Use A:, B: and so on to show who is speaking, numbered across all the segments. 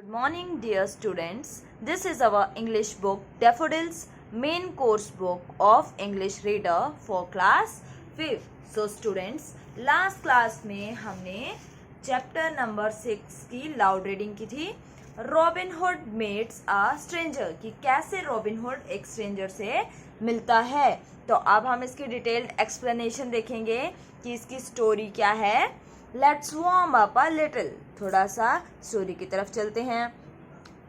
A: Good morning, dear students. This is our English book Daffodils main course book of English reader for class 5th. So students, last class में हमने chapter number 6 की loud reading की थी Robin Hood meets a stranger कि कैसे robin hood एक stranger से मिलता है। तो अब हम इसकी डिटेल्ड एक्सप्लेनेशन देखेंगे कि इसकी स्टोरी क्या है। Let's warm up a little, थोड़ा सा स्टोरी की तरफ चलते हैं।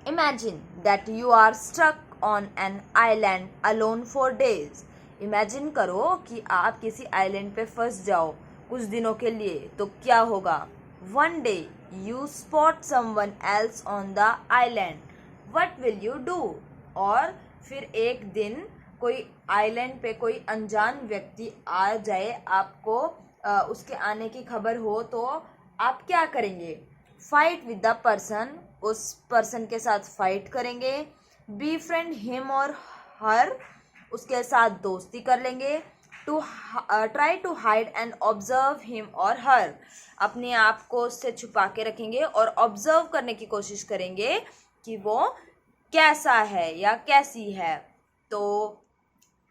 A: Imagine that you are struck on an island alone for days. Imagine करो कि आप किसी आइलैंड पे फंस जाओ कुछ दिनों के लिए, तो क्या होगा। One day you spot someone else on the island, what will you do. और फिर एक दिन कोई आइलैंड पे कोई अनजान व्यक्ति आ जाए, आपको उसके आने की खबर हो, तो आप क्या करेंगे। फाइट विद द पर्सन, उस पर्सन के साथ फाइट करेंगे। बी फ्रेंड हिम और हर, उसके साथ दोस्ती कर लेंगे। To try to hide and observe him और हर, अपने आप को उससे छुपा के रखेंगे और ऑब्जर्व करने की कोशिश करेंगे कि वो कैसा है या कैसी है। तो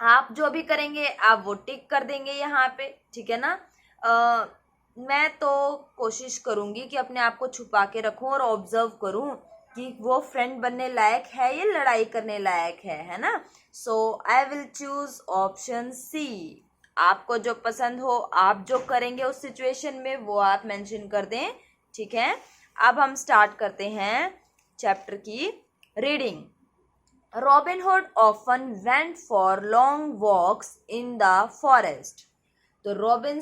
A: आप जो भी करेंगे आप वो टिक कर देंगे यहाँ पे, ठीक है ना। मैं तो कोशिश करूँगी कि अपने आप को छुपा के रखूँ और ऑब्जर्व करूँ कि वो फ्रेंड बनने लायक है या लड़ाई करने लायक है ना। So I will choose option C. आपको जो पसंद हो, आप जो करेंगे उस सिचुएशन में, वो आप मेंशन कर दें, ठीक है। अब हम स्टार्ट करते हैं चैप्टर की reading. Robin Hood often went for long walks in the forest. तो रॉबिन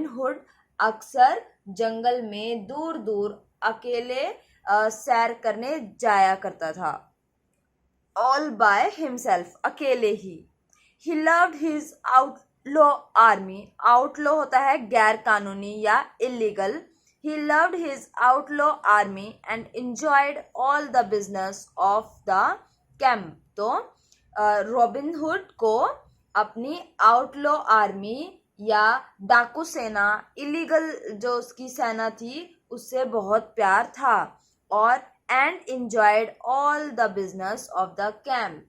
A: हुड अक्सर जंगल में दूर दूर अकेले सैर करने जाया करता था। ऑल बाय हिमसेल्फ, अकेले ही। He loved his outlaw army, outlaw होता है गैर कानूनी या illegal. He loved his outlaw army and enjoyed all the business of the camp. तो रॉबिन हुड को अपनी आउटलॉ आर्मी या डाकू सेना, इलीगल जो उसकी सेना थी, उससे बहुत प्यार था। और and enjoyed all the business of the camp,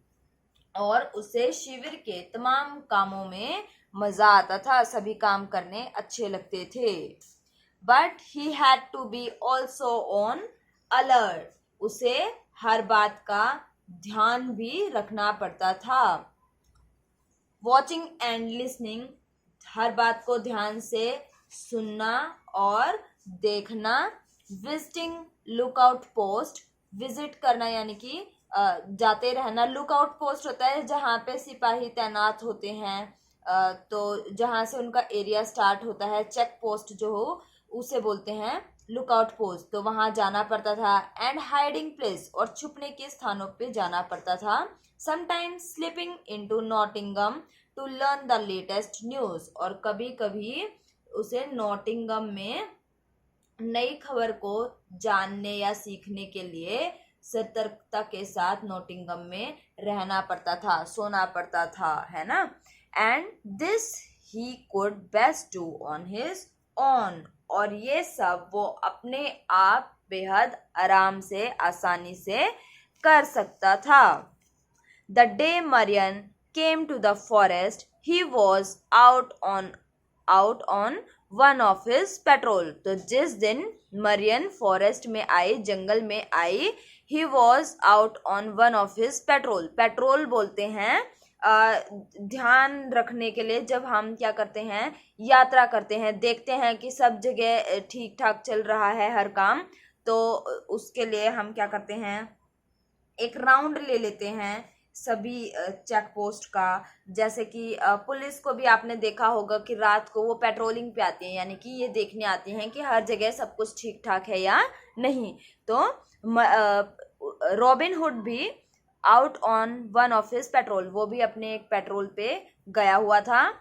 A: और उसे शिविर के तमाम कामों में मजा आता था, सभी काम करने अच्छे लगते थे। But he had to be also on alert, उसे हर बात का ध्यान भी रखना पड़ता था। वॉचिंग एंड लिसनिंग, हर बात को ध्यान से सुनना और देखना। विजिटिंग लुकआउट पोस्ट, विजिट करना यानी कि जाते रहना। लुकआउट पोस्ट होता है जहाँ पे सिपाही तैनात होते हैं, तो जहाँ से उनका एरिया स्टार्ट होता है। चेक पोस्ट जो हो उसे बोलते हैं लुकआउट पोस्ट, तो वहां जाना पड़ता था। एंड हाइडिंग प्लेस, और छुपने के स्थानों पे जाना पड़ता था। Sometimes slipping into Nottingham to learn the latest news, और कभी कभी उसे नॉटिंगम में नई खबर को जानने या सीखने के लिए सतर्कता के साथ नॉटिंगम में रहना पड़ता था, सोना पड़ता था, है ना। And this he could best do on his on, और ये सब वो अपने आप बेहद आराम से, आसानी से कर सकता था। The day Marian came to the forest, he was out on one of his patrol. तो जिस दिन मरियन फॉरेस्ट में आई, जंगल में आई, he was out on one of his patrol. Patrol बोलते हैं ध्यान रखने के लिए, जब हम क्या करते हैं, यात्रा करते हैं, देखते हैं कि सब जगह ठीक ठाक चल रहा है हर काम, तो उसके लिए हम क्या करते हैं, एक राउंड ले लेते हैं सभी चेक पोस्ट का। जैसे कि पुलिस को भी आपने देखा होगा कि रात को वो पेट्रोलिंग पे आती है, यानी कि ये देखने आती हैं कि हर जगह सब कुछ ठीक ठाक है या नहीं। तो रॉबिन हुड भी out on one of his petrol, वो भी अपने एक पेट्रोल पे गया हुआ था।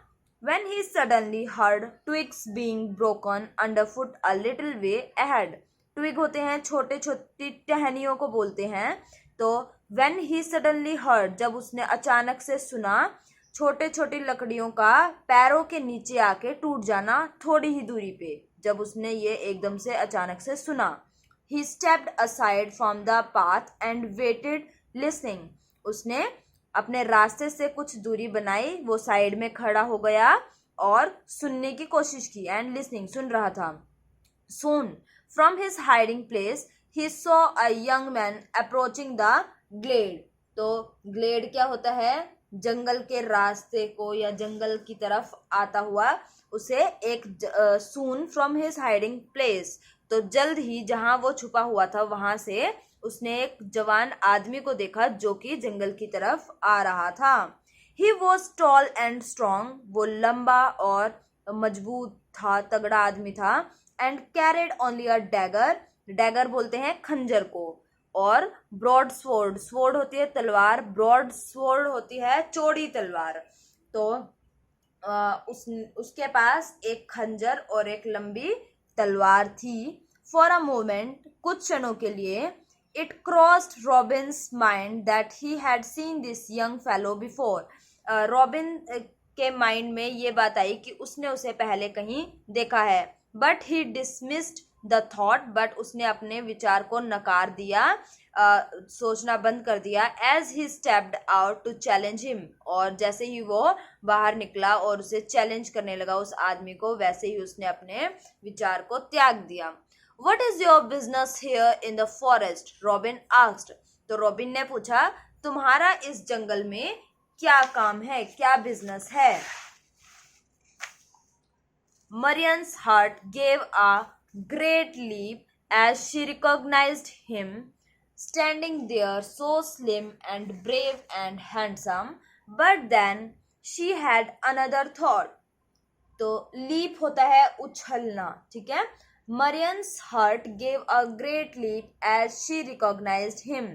A: When he suddenly heard twigs being broken underfoot a little way ahead. Twig होते हैं छोटे छोटी टहनियों को बोलते हैं। तो when he suddenly heard, जब उसने अचानक से सुना छोटे छोटी लकड़ियों का पैरों के नीचे आके टूट जाना थोड़ी ही दूरी पे, जब उसने ये एकदम से अचानक से सुना। He stepped aside from the path and waited, listening. उसने अपने रास्ते से कुछ दूरी बनाई, वो साइड में खड़ा हो गया और सुनने की कोशिश की. And listening, सुन रहा था. Soon, from his hiding place, he saw a young man approaching the glade. तो glade क्या होता है? जंगल के रास्ते को या जंगल की तरफ आता हुआ उसे एक soon from his hiding place, तो जल्द ही जहां वो छुपा हुआ था वहां से उसने एक जवान आदमी को देखा जो कि जंगल की तरफ आ रहा था. He was tall and strong. वो लंबा और मजबूत था, तगड़ा आदमी था. And carried only a dagger. Dagger बोलते हैं खंजर को. और broad sword. Sword होती है तलवार. Broad sword होती है चौड़ी तलवार. तो उसके पास एक खंजर और एक लंबी तलवार थी. For a moment, कुछ क्षणों के लिए, it crossed Robin's mind that he had seen this young fellow before. Robin के माइंड में ये बात आई कि उसने उसे पहले कहीं देखा है. But he dismissed the thought. But उसने अपने विचार को नकार दिया, सोचना बंद कर दिया. As he stepped out to challenge him. और जैसे ही वो बाहर निकला और उसे चैलेंज करने लगा उस आदमी को, वैसे ही उसने अपने विचार को त्याग दिया. What is your business here in the forest? Robin asked. तो रॉबिन ने पूछा, तुम्हारा इस जंगल में क्या काम है, क्या बिजनेस है? Marian's heart gave a great leap as she recognized him standing there, so slim and brave and handsome. But then she had another thought. तो लीप होता है उछलना, ठीक है. Marian's heart gave a great leap as she recognized him.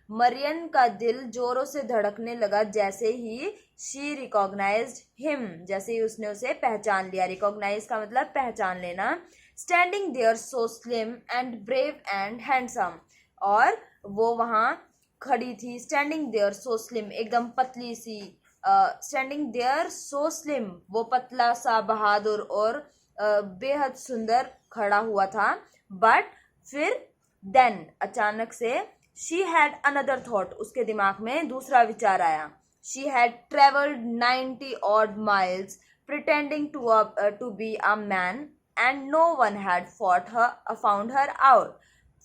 A: Marion का दिल जोरों से धड़कने लगा जैसे ही she recognized him, जैसे ही उसने उसे पहचान लिया. recognize का मतलब पहचान लेना. standing there so slim and brave and handsome. और वो वहाँ खड़ी थी. standing there so slim, एकदम पतली सी. standing there so slim, वो पतला सा, बहादुर और बेहद सुंदर खड़ा हुआ था. बट फिर then अचानक से she had another thought, उसके दिमाग में दूसरा विचार आया. she had traveled 90 odd miles pretending to be a man and no one had found her out.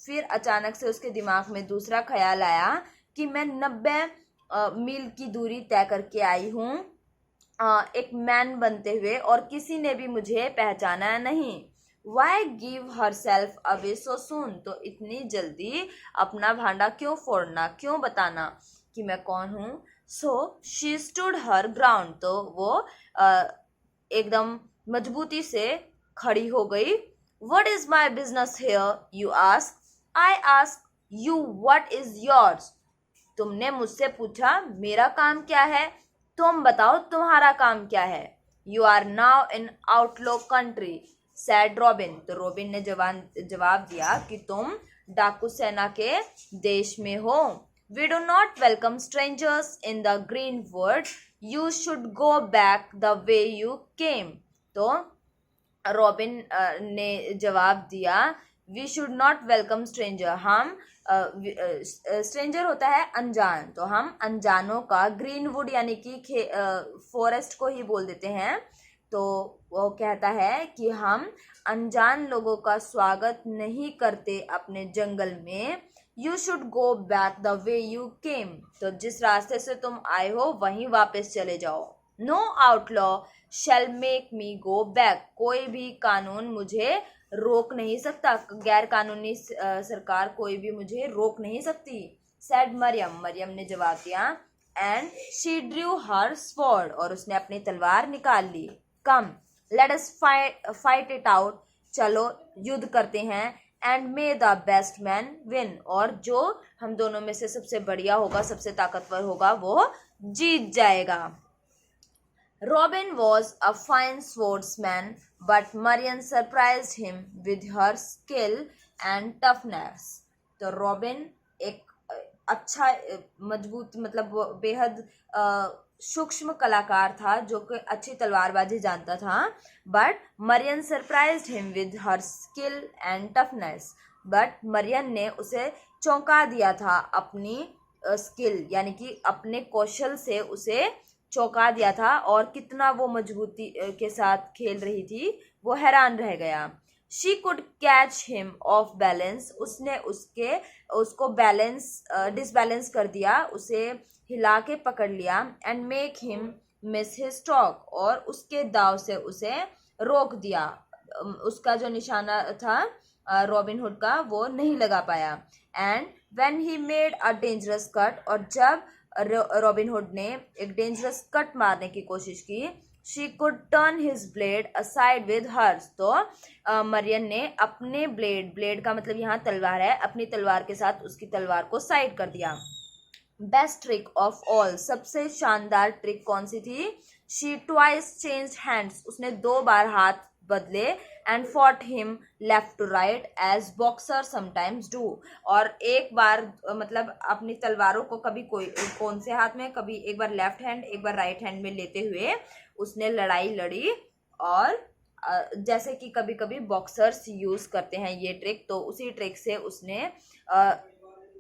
A: फिर अचानक से उसके दिमाग में दूसरा ख्याल आया कि मैं 90 मील की दूरी तय करके आई हूँ एक मैन बनते हुए और किसी ने भी मुझे पहचाना नहीं. Why give herself away so soon? तो इतनी जल्दी अपना भांडा क्यों फोड़ना, क्यों बताना कि मैं कौन हूँ. So she stood her ground. तो वो एकदम मजबूती से खड़ी हो गई. What is my business here? You ask. I ask you what is yours. तुमने मुझसे पूछा मेरा काम क्या है, तुम बताओ तुम्हारा काम क्या है. You are now in outlaw country, said Robin. तो रॉबिन ने जवाब दिया कि तुम डाकू सेना के देश में हो. We do not welcome strangers in the green wood. You should go back the way you came. तो रॉबिन ने जवाब दिया we should not welcome stranger. हम स्ट्रेंजर होता है अनजान, तो हम अनजानों का ग्रीनवुड यानी कि फॉरेस्ट को ही बोल देते हैं. तो वो कहता है कि हम अनजान लोगों का स्वागत नहीं करते अपने जंगल में. You should go back the way you came. तो जिस रास्ते से तुम आए हो वहीं वापस चले जाओ. No outlaw shall make me go back. कोई भी कानून मुझे रोक नहीं सकता, गैर कानूनी सरकार कोई भी मुझे रोक नहीं सकती. सैड मरियम. मरियम ने जवाब दिया. And she drew her sword. और उसने अपनी तलवार निकाल ली. Come let us fight it out. चलो युद्ध करते हैं. And may the best man win. और जो हम दोनों में से सबसे बढ़िया होगा, सबसे ताकतवर होगा, वो जीत जाएगा. Robin was a fine swordsman, but Marian surprised him with her skill and toughness. तो रॉबिन एक अच्छा मजबूत मतलब बेहद सूक्ष्म कलाकार था जो कि अच्छी तलवारबाजी जानता था. But Marian surprised him with her skill and toughness. But Mariam ने उसे चौंका दिया था अपनी स्किल यानी कि अपने कौशल से उसे चौंका दिया था, और कितना वो मजबूती के साथ खेल रही थी वो हैरान रह गया। She could catch him of balance, उसने उसको डिसबैलेंस कर दिया, उसे हिला के पकड़ लिया। And make him miss his talk, और उसके दाव से उसे रोक दिया। उसका जो निशाना था रॉबिन हुड का वो नहीं लगा पाया। And when he made a dangerous cut, और जब रॉबिन हुड ने एक डेंजरस कट मारने की कोशिश की, she could turn his blade aside with hers, तो मरियम ने अपने ब्लेड का मतलब यहाँ तलवार है, अपनी तलवार के साथ उसकी तलवार को साइड कर दिया। बेस्ट ट्रिक ऑफ ऑल, सबसे शानदार ट्रिक कौन सी थी? शी ट्वाइस चेंज्ड हैंड्स, उसने 2 बार हाथ बदले। And fought him left to right as boxer sometimes do, और एक बार मतलब अपनी तलवारों को कभी कौन से हाथ में, कभी एक बार लेफ्ट हैंड एक बार राइट हैंड में लेते हुए उसने लड़ाई लड़ी। और जैसे कि कभी कभी बॉक्सर्स यूज करते हैं ये ट्रिक, तो उसी ट्रिक से उसने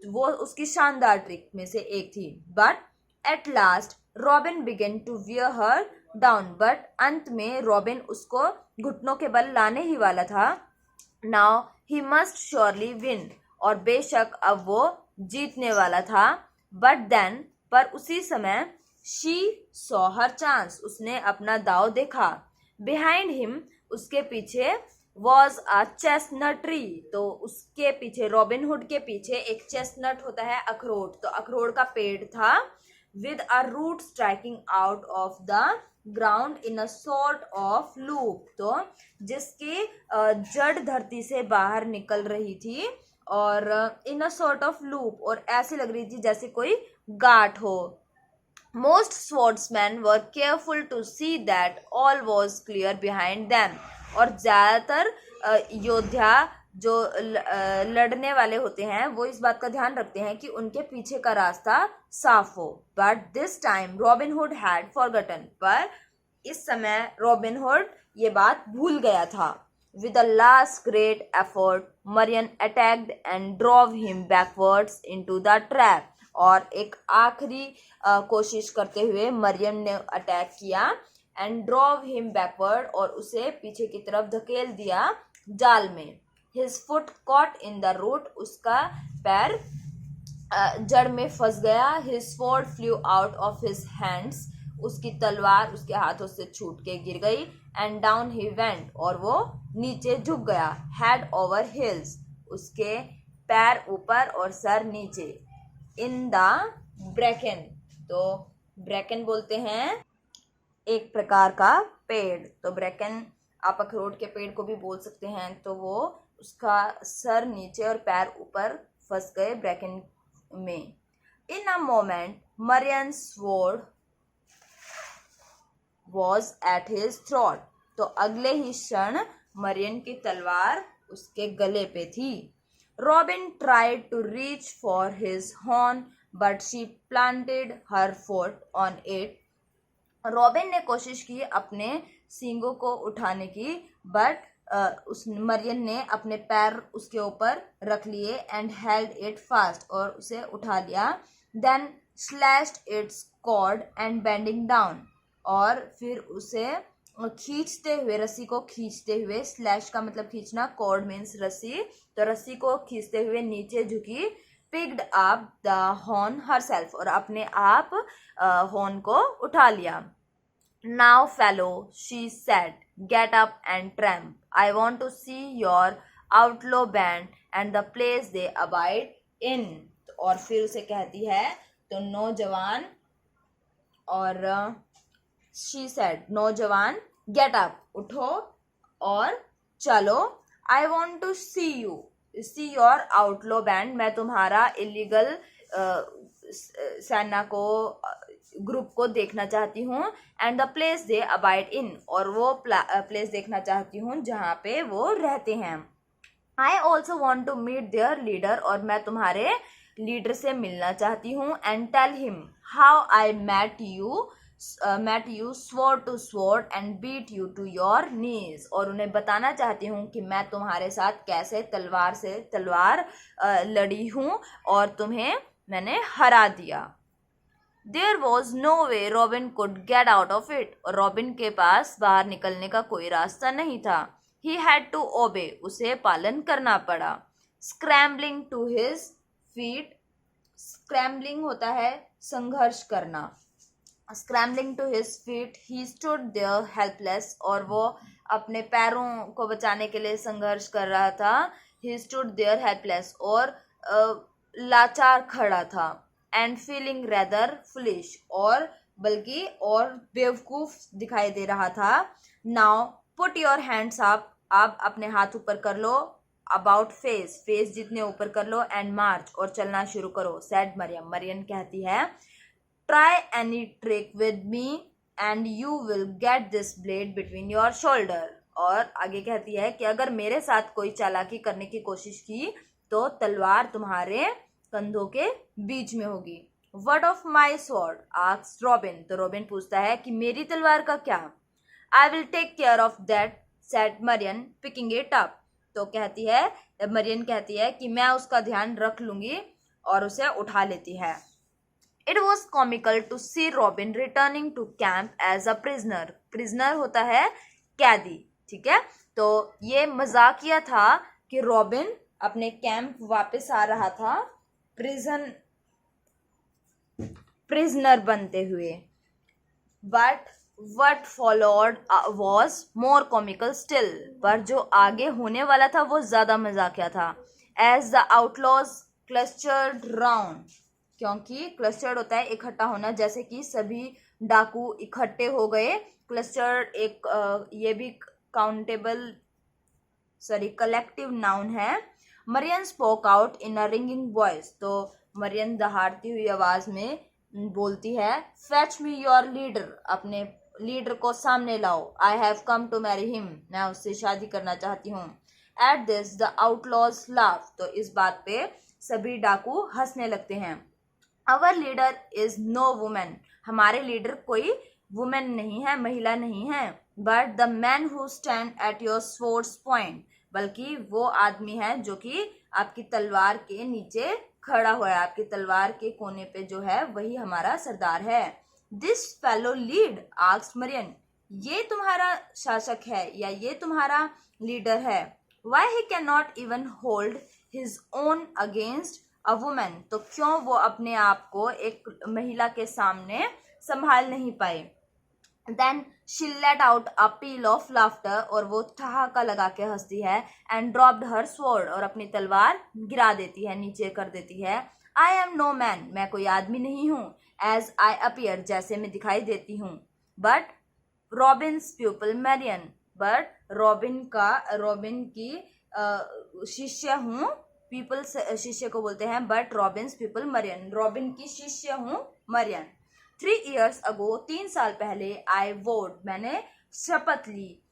A: वो उसकी शानदार ट्रिक में से एक थी। But at last Robin began to wear her down, but अंत में रॉबिन उसको घुटनों के बल लाने ही वाला था। Now he must surely win, और बेशक अब वो जीतने वाला था। बट देन, पर उसी समय, शी सॉ हर चांस, उसने अपना दाव देखा। बिहाइंड हिम, उसके पीछे, वॉज अ चेस्टनट ट्री, तो उसके पीछे, रॉबिन हुड के पीछे एक चेस्टनट होता है अखरोट, तो अखरोट का पेड़ था। With a root striking out of the ground in a sort of loop, तो जिसकी जड़ धरती से बाहर निकल रही थी, और इन अ सॉर्ट ऑफ लूप, और ऐसे लग रही थी जैसे कोई गांठ हो। Most swordsmen were careful to see that all was clear behind them, और ज़्यादातर योद्धा जो लड़ने वाले होते हैं वो इस बात का ध्यान रखते हैं कि उनके पीछे का रास्ता साफ हो। But this time robin hood had forgotten, पर इस समय रॉबिन हुड ये बात भूल गया था। With a last great effort, Marian attacked and drove him backwards into the trap, और एक आखिरी कोशिश करते हुए मरियम ने अटैक किया। एंड ड्रॉव हिम बैकवर्ड, और उसे पीछे की तरफ धकेल दिया जाल में। His foot caught in the root, उसका पैर जड़ में फंस गया। His sword flew out of his hands, उसकी तलवार उसके हाथों से छूट के गिर गई। एंड डाउन ही वेंट, और वो नीचे झुक गया। हेड ओवर हिल्स, उसके पैर ऊपर और सर नीचे। इन द ब्रेकन, तो ब्रेकन बोलते हैं एक प्रकार का पेड़, तो ब्रेकन आप अखरोट के पेड़ को भी बोल सकते हैं। तो वो उसका सर नीचे और पैर ऊपर फंस गए ब्रेकन में। In a moment Marian sword was at his throat, तो अगले ही क्षण मरियन की तलवार उसके गले पे थी। Robin tried to reach for his horn, but she planted her foot on it, Robin ने कोशिश की अपने सींगों को उठाने की, बट उस मरियन ने अपने पैर उसके ऊपर रख लिए। एंड हेल्ड इट फास्ट, और उसे उठा लिया। Then slashed its cord and bending down, और फिर उसे खींचते हुए, रस्सी को खींचते हुए, स्लैश का मतलब खींचना, कॉर्ड मीन्स रस्सी, तो रस्सी को खींचते हुए नीचे झुकी। Picked up the horn herself, और अपने आप हॉर्न को उठा लिया। Now fellow, she said, get up and tramp, I want to see your outlaw band and the place they abide in, और फिर उसे कहती है, तो नौजवान, और शी सेड, नौजवान, गेट अप, उठो और चलो। I want to see your outlaw band, मैं तुम्हारा इलीगल सेना को, ग्रुप को देखना चाहती हूँ। And the place they abide in, और वो प्लेस देखना चाहती हूँ जहाँ पे वो रहते हैं। I also want to meet their leader, और मैं तुम्हारे लीडर से मिलना चाहती हूँ। And tell him how I met you met you sword to sword and beat you to your knees, और उन्हें बताना चाहती हूँ कि मैं तुम्हारे साथ कैसे तलवार से तलवार लड़ी हूँ और तुम्हें मैंने हरा दिया. There was no way Robin could get out of it, और रॉबिन के पास बाहर निकलने का कोई रास्ता नहीं था. He had to obey, उसे पालन करना पड़ा. Scrambling to his feet, scrambling होता है संघर्ष करना. Scrambling to his feet, he stood there helpless, और वो अपने पैरों को बचाने के लिए संघर्ष कर रहा था. He stood there helpless, और लाचार खड़ा था. And feeling rather foolish, और बल्कि और बेवकूफ दिखाई दे रहा था. Now put your hands up, अब अपने हाथ ऊपर कर लो. About face, face जितने ऊपर कर लो. And march, और चलना शुरू करो. Said मरियम, मरियम कहती है try any trick with me and you will get this blade between your shoulder, और आगे कहती है कि अगर मेरे साथ कोई चालाकी करने की कोशिश की तो तलवार तुम्हारे कंधों के बीच में होगी. What of my sword? asks Robin, तो रॉबिन पूछता है कि मेरी तलवार का क्या? I will take care of that, said Marian, picking it up, तो कहती है मरियन कहती है कि मैं उसका ध्यान रख लूंगी, और उसे उठा लेती है. It was comical to see Robin returning to camp as a prisoner. Prisoner होता है कैदी, ठीक है. तो ये मजाकिया था कि रॉबिन अपने कैंप वापस आ रहा था प्रिजनर बनते हुए. But what followed was more comical still. पर जो आगे होने वाला था वो ज्यादा मजाकिया था. As the outlaws clustered round, क्योंकि क्लस्टर्ड होता है इकट्ठा होना, जैसे कि सभी डाकू इकट्ठे हो गए. क्लस्टर्ड एक ये भी कलेक्टिव नाउन है. Marian spoke out in a ringing voice, तो मरियन दहाड़ती हुई आवाज में बोलती है फेच मी योर लीडर, अपने लीडर को सामने लाओ. I have come to marry him, मैं उससे शादी करना चाहती हूँ. At this the outlaws laugh, तो इस बात पे सभी डाकू हंसने लगते हैं. Our leader is no woman, हमारे लीडर कोई वुमेन नहीं है, महिला नहीं है. But the man who stand at your sword's point, बल्कि वो आदमी है जो कि आपकी तलवार के नीचे खड़ा हुआ है, आपकी तलवार के कोने पे जो है वही हमारा सरदार है. This fellow lead, asked Marian, ये तुम्हारा शासक है या ये तुम्हारा लीडर है. Why he cannot even hold his own against a woman, तो क्यों वो अपने आप को एक महिला के सामने संभाल नहीं पाए. Then she let out a peal of laughter, और वो ठहाका लगा के हंसती है. And dropped her sword, और अपनी तलवार गिरा देती है, नीचे कर देती है. I am no man, मैं कोई आदमी नहीं हूँ. As I appear, जैसे मैं दिखाई देती हूँ. But Robin's pupil Marian, but robin की शिष्य हूँ. पीपल शिष्य को बोलते हैं, but Robins people Marion, robin की शिष्य हूँ मरियन. 3 years ago, 3 साल पहले, आई वोड, मैंने शपथ ली.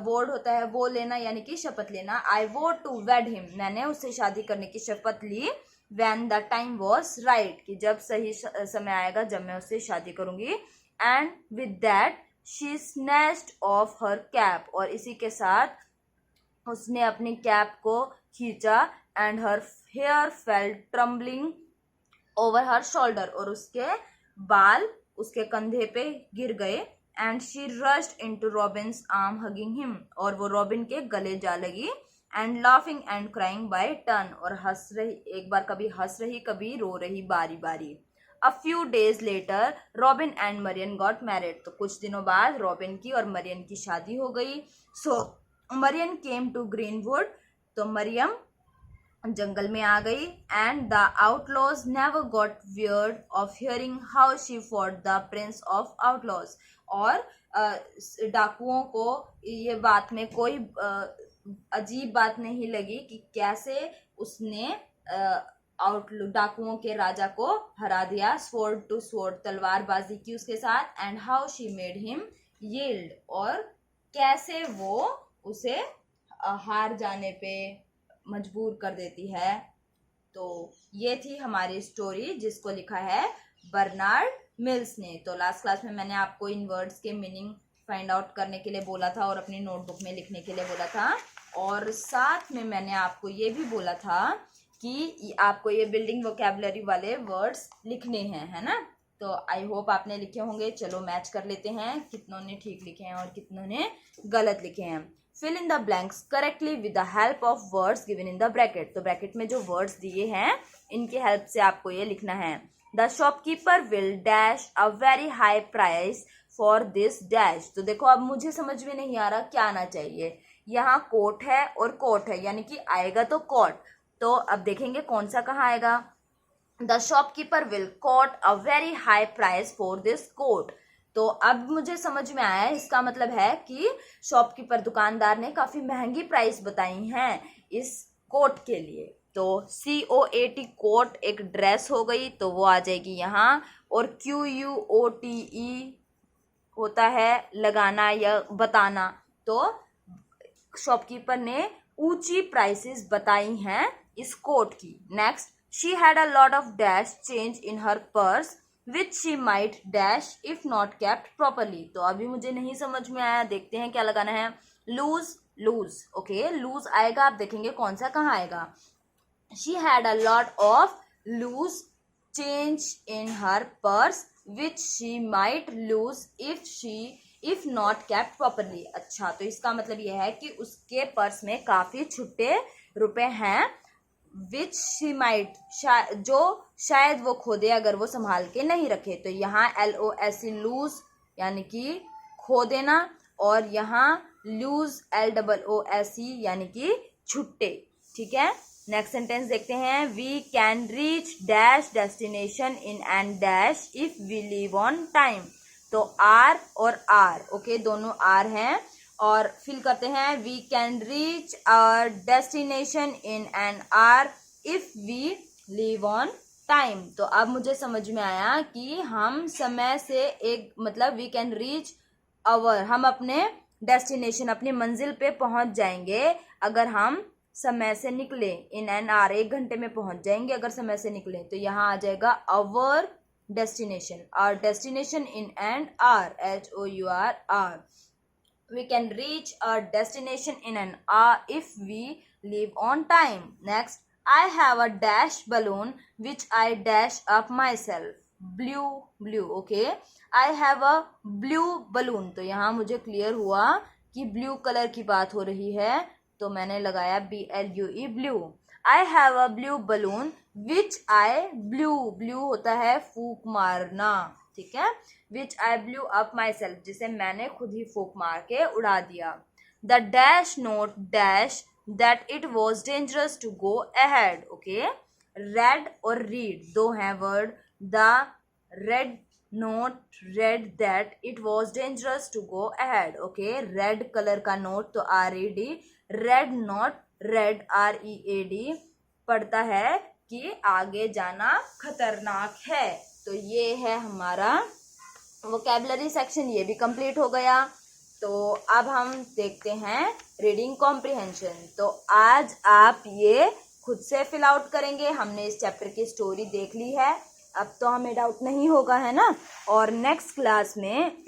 A: वोड होता है वो लेना यानी कि शपथ लेना. आई वोड टू वेड हिम, मैंने उससे शादी करने की शपथ ली. When the time was right, कि जब सही समय आएगा जब मैं उससे शादी करूंगी. And with that she snatched off her cap, और इसी के साथ उसने अपनी कैप को खींचा. And her hair fell trembling over her shoulder, और उसके बाल उसके कंधे पे गिर गए. And she rushed into Robin's arm hugging him, और वो रॉबिन के गले जा लगी. And laughing and crying by turn, और हंस रही, एक बार कभी हंस रही कभी रो रही बारी बारी. A few days later robin and Marion got married, तो कुछ दिनों बाद रॉबिन की और मरियन की शादी हो गई. सो मरियन केम टू ग्रीनवुड, तो मरियम जंगल में आ गई. And the outlaws never got weird of hearing how she fought the Prince of outlaws, और डाकुओं को ये बात में कोई अजीब बात नहीं लगी कि कैसे उसने डाकुओं के राजा को हरा दिया. स्वॉर्ड टू स्वॉर्ड, तलवारबाजी की उसके साथ. And how she made him yield, और कैसे वो उसे हार जाने पे मजबूर कर देती है. तो ये थी हमारी स्टोरी जिसको लिखा है बर्नार्ड मिल्स ने। तो लास्ट क्लास में मैंने आपको इन वर्ड्स के मीनिंग फाइंड आउट करने के लिए बोला था और अपनी नोटबुक में लिखने के लिए बोला था, और साथ में मैंने आपको ये भी बोला था कि आपको ये बिल्डिंग वोकैबुलरी वाले वर्ड्स लिखने हैं, है ना। तो आई होप आपने लिखे होंगे। चलो मैच कर लेते हैं कितनों ने ठीक लिखे हैं और कितनों ने गलत लिखे हैं। Fill in the blanks correctly with the help of words given in the bracket. तो ब्रैकेट में जो वर्ड्स दिए हैं इनकी हेल्प से आपको ये लिखना है। The shopkeeper will dash a very high price for this dash. तो देखो अब मुझे समझ में नहीं आ रहा क्या आना चाहिए। यहाँ कोट है और कोट है, यानी कि आएगा तो कोट। तो अब देखेंगे कौन सा कहाँ आएगा। The shopkeeper will quote a very high price for this coat. तो अब मुझे समझ में आया, इसका मतलब है कि शॉपकीपर दुकानदार ने काफी महंगी प्राइस बताई हैं इस कोट के लिए। तो COAT कोट एक ड्रेस हो गई, तो वो आ जाएगी यहाँ। और QUOTE होता है लगाना या बताना। तो शॉपकीपर ने ऊंची प्राइसेस बताई हैं इस कोट की। Next, she had a lot of dash change in her purse which she might dash if not kept properly. तो अभी मुझे नहीं समझ में आया, देखते हैं क्या लगाना है। लूज लूज, ओके लूज आएगा। आप देखेंगे कौन सा कहाँ आएगा। She had a lot of loose change in her purse which she might lose if not kept properly. अच्छा, तो इसका मतलब यह है कि उसके पर्स में काफी छुट्टे रुपए हैं, विच शी माइट जो शायद वो खो दे अगर वो संभाल के नहीं रखे। तो यहाँ LOSE लूज यानी कि खो देना, और यहाँ लूज LOOSE यानी कि छुट्टे। ठीक है, नेक्स्ट सेंटेंस देखते हैं। We can reach dash destination in and dash if we leave on time. तो आर और आर, ओके दोनों आर हैं, और फिल करते हैं। We can reach our destination in an hour if we leave on time. तो अब मुझे समझ में आया कि हम समय से एक मतलब वी कैन रीच आवर, हम अपने डेस्टिनेशन अपनी मंजिल पे पहुंच जाएंगे अगर हम समय से निकले। इन एन आवर 1 घंटे में पहुंच जाएंगे अगर समय से निकले। तो यहाँ आ जाएगा our destination, our destination in an hour, HOUR। We can reach our destination in an hour if we leave on time. Next, I have a dash balloon which I dash up myself. Blue, okay. I have a blue balloon. तो यहाँ मुझे clear हुआ कि blue colour की बात हो रही है, तो मैंने लगाया BLUE blue. I have a blue balloon which I blue होता है फूंक मारना, ठीक है। Which I blew up myself, जिसे मैंने खुद ही फूंक मार के उड़ा दिया। The dash note dash that it was dangerous to go ahead, okay. Red और रीड दो हैं word. The red note read that it was dangerous to go ahead, okay. Red colour का नोट तो RED, red note read READ पढ़ता है कि आगे जाना खतरनाक है। तो ये है हमारा वोकैबुलरी सेक्शन, ये भी कंप्लीट हो गया। तो अब हम देखते हैं रीडिंग कॉम्प्रिहेंशन। तो आज आप ये खुद से फिल आउट करेंगे। हमने इस चैप्टर की स्टोरी देख ली है, अब तो हमें डाउट नहीं होगा, है ना। और नेक्स्ट क्लास में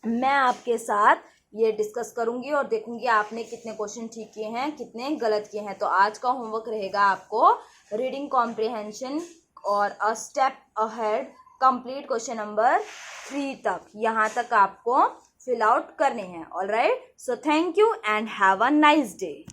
A: मैं आपके साथ ये डिस्कस करूंगी और देखूंगी आपने कितने क्वेश्चन ठीक किए हैं, कितने गलत किए हैं। तो आज का होमवर्क रहेगा आपको रीडिंग कॉम्प्रिहेंशन और a step ahead complete question number 3 तक, यहाँ तक आपको फिल आउट करने हैं। Alright, so thank you and have a nice day.